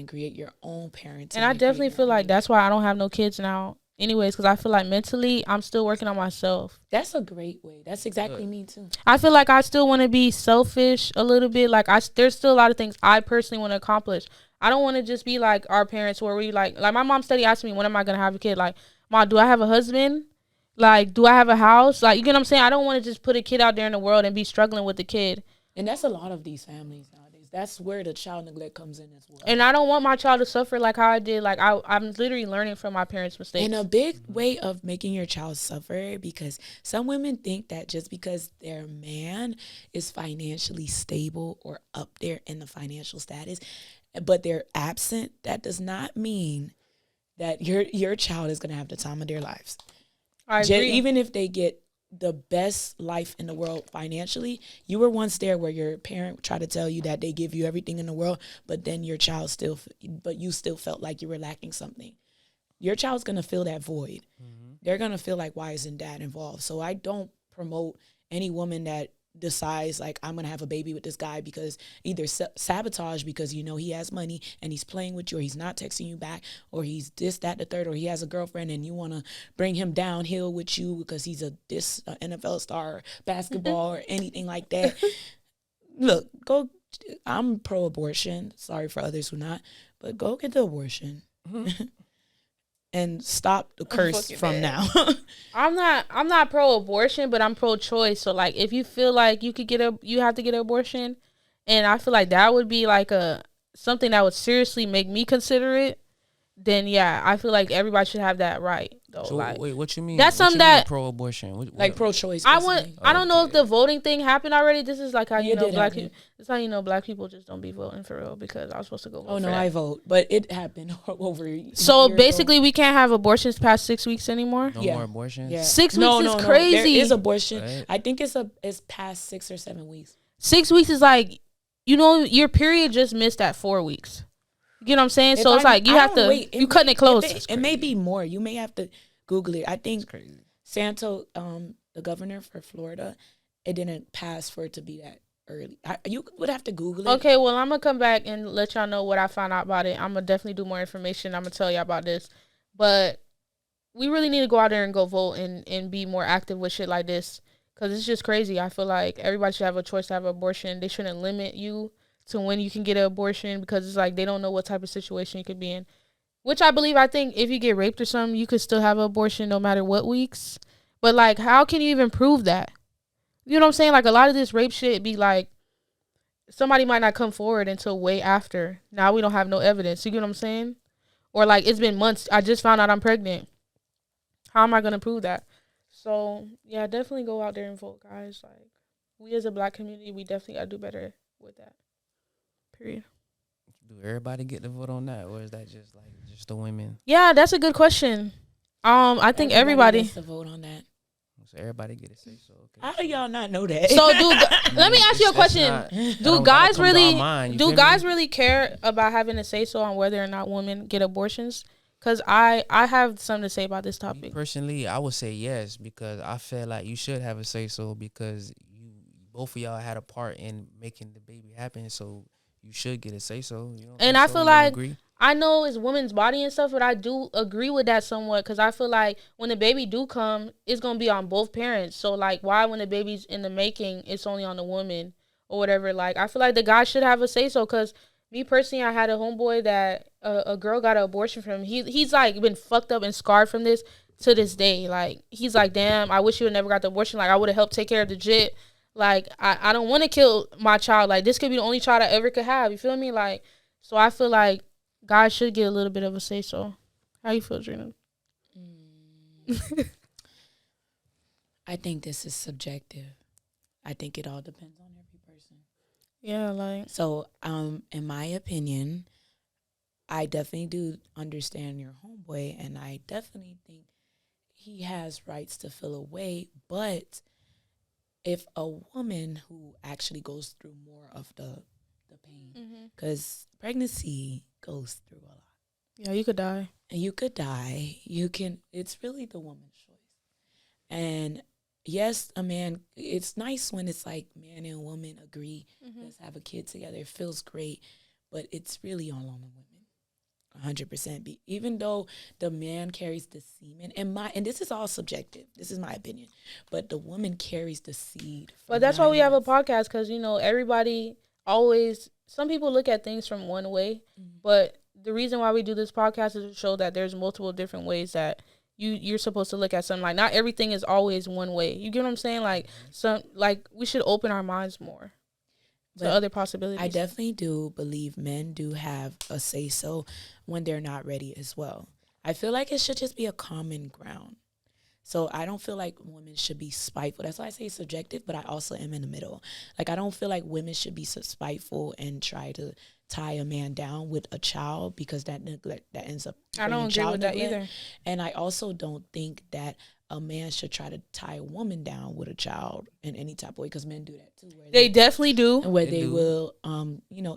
create your own parenting. And I definitely feel like that's why I don't have no kids now anyways, because I feel like mentally I'm still working on myself. That's a great way. That's exactly me too. I feel like I still want to be selfish a little bit. Like, there's still a lot of things I personally want to accomplish. I don't want to just be like our parents where we like my mom steady asked me, when am I going to have a kid? Like, Mom, do I have a husband? Like, do I have a house? Like, you get what I'm saying? I don't want to just put a kid out there in the world and be struggling with the kid. And that's a lot of these families nowadays. That's where the child neglect comes in as well. And I don't want my child to suffer like how I did. Like, I'm literally learning from my parents' mistakes. And a big way of making your child suffer, because some women think that just because their man is financially stable or up there in the financial status, but they're absent, that does not mean that your child is going to have the time of their lives. I agree. Even if they get the best life in the world financially, you were once there where your parent tried to tell you that they give you everything in the world, but then you still felt like you were lacking something. Your child's going to fill that void. they're going to feel like, why isn't dad involved? So I don't promote any woman that decides like, I'm going to have a baby with this guy because either sabotage because you know he has money and he's playing with you, or he's not texting you back, or he's this, that, the third, or he has a girlfriend and you want to bring him downhill with you because he's a NFL star or basketball or anything like that. Look, I'm pro-abortion. Sorry for others who not, but go get the abortion. And stop the curse from now. I'm not pro-abortion, but I'm pro-choice. So like, if you feel like you have to get an abortion, and I feel like that would be like something that would seriously make me consider it, then yeah, I feel like everybody should have that right. Though. So like, wait, what you mean? That's something that pro-abortion, like pro-choice. I don't know if the voting thing happened already. This is like how you know black people. This is how you know black people just don't be voting for real, because I was supposed to go vote. Oh no, I vote, but it happened over. So basically, we can't have abortions past 6 weeks anymore. No more abortions. Yeah. 6 weeks is crazy. There is abortion. Right. I think it's past 6 or 7 weeks. 6 weeks is like, you know, your period just missed at 4 weeks. You know what I'm saying? So it's like you have to, you cutting it close. It may be more. You may have to Google it. I think Santo, the governor for Florida, it didn't pass for it to be that early. You would have to Google it. Okay, well, I'm going to come back and let y'all know what I found out about it. I'm going to definitely do more information. I'm going to tell y'all about this. But we really need to go out there and go vote and be more active with shit like this, because it's just crazy. I feel like everybody should have a choice to have an abortion. They shouldn't limit you to when you can get an abortion, because it's like they don't know what type of situation you could be in. Which I think if you get raped or something, you could still have an abortion no matter what weeks. But like, how can you even prove that? You know what I'm saying? Like, a lot of this rape shit be like, somebody might not come forward until way after. Now we don't have no evidence. You get what I'm saying? Or like, it's been months. I just found out I'm pregnant. How am I going to prove that? So yeah, definitely go out there and vote, guys. Like, we as a black community, we definitely got to do better with that. Period. Do everybody get to vote on that, or is that just the women? Yeah, that's a good question. I think everybody gets to vote on that. So everybody get to say so. Okay. How do y'all not know that? So let me ask you a question. Do guys really care about having a say so on whether or not women get abortions? Because I have something to say about this topic. Me personally, I would say yes, because I feel like you should have a say so, because both of y'all had a part in making the baby happen. So you should get a say so. You know, and I feel like, I know it's women's body and stuff, but I do agree with that somewhat, because I feel like when the baby do come, it's going to be on both parents. So like, why when the baby's in the making, it's only on the woman or whatever? Like, I feel like the guy should have a say so, because me personally, I had a homeboy that a girl got an abortion from him. He's like been fucked up and scarred from this to this day. Like, he's like, damn, I wish you had never got the abortion. Like, I would have helped take care of the jit. Like, I don't want to kill my child. Like, this could be the only child I ever could have. You feel me? Like, so I feel like guys should get a little bit of a say so. How you feel, Drina? I think this is subjective. I think it all depends on every person. Yeah, like. So, in my opinion, I definitely do understand your homeboy, and I definitely think he has rights to feel away, but if a woman who actually goes through more of the pain, because pregnancy goes through a lot. Yeah, you could die. And you could die. It's really the woman's choice. And yes, a man, it's nice when it's like man and woman agree, let's have a kid together. It feels great, but it's really all on the women. 100%. Even though the man carries the semen, and this is all subjective. This is my opinion, but the woman carries the seed. But that's why we have a podcast, because you know everybody always. Some people look at things from one way, but the reason why we do this podcast is to show that there's multiple different ways that you're supposed to look at something. Like, not everything is always one way. You get what I'm saying? Like, we should open our minds more to other possibilities. I definitely do believe men do have a say so when they're not ready as well. I feel like it should just be a common ground. So I don't feel like women should be spiteful. That's why I say subjective, but I also am in the middle. Like, I don't feel like women should be spiteful and try to tie a man down with a child, because that ends up. I don't agree with that either. And I also don't think that a man should try to tie a woman down with a child in any type of way, because men do that too. They definitely do. Where they will,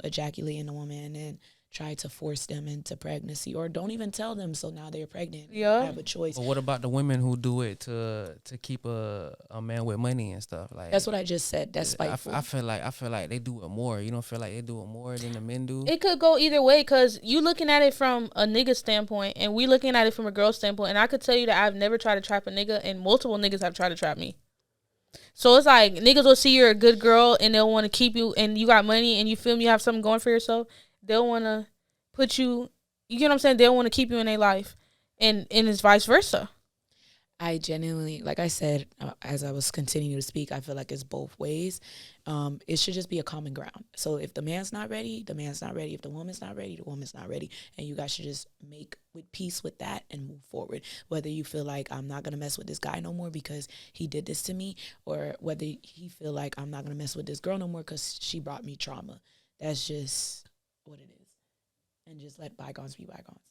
ejaculate in a woman and try to force them into pregnancy, or don't even tell them, so now they're pregnant. Yeah. I have a choice. But what about the women who do it to keep a man with money and stuff? Like, that's what I just said. That's spiteful. I feel like they do it more. You don't feel like they do it more than the men do? It could go either way, because you looking at it from a nigga standpoint and we looking at it from a girl standpoint. And I could tell you that I've never tried to trap a nigga, and multiple niggas have tried to trap me. So it's like niggas will see you're a good girl and they'll want to keep you, and you got money and you feel me, you have something going for yourself. They'll want to put you, you get what I'm saying? They'll want to keep you in their life, and it's vice versa. I genuinely, like I said, as I was continuing to speak, I feel like it's both ways. It should just be a common ground. So if the man's not ready, the man's not ready. If the woman's not ready, the woman's not ready. And you guys should just make with peace with that and move forward. Whether you feel like I'm not going to mess with this guy no more because he did this to me, or whether he feel like I'm not going to mess with this girl no more because she brought me trauma. That's just what it is. And just let bygones be bygones.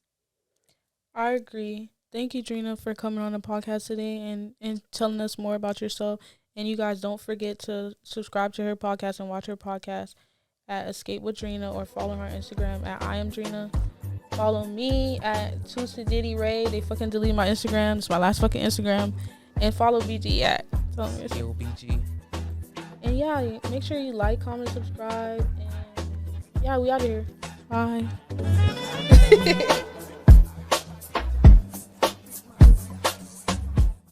I agree. Thank you, Drina, for coming on the podcast today and telling us more about yourself. And you guys don't forget to subscribe to her podcast and watch her podcast at Escape with Drina, or follow her on Instagram at I am Drina. Follow me at Tusadiddy Ray. They fucking deleted my Instagram. It's my last fucking Instagram. And follow BG at BG. And yeah, make sure you like, comment, subscribe. And yeah, we out of here. Bye.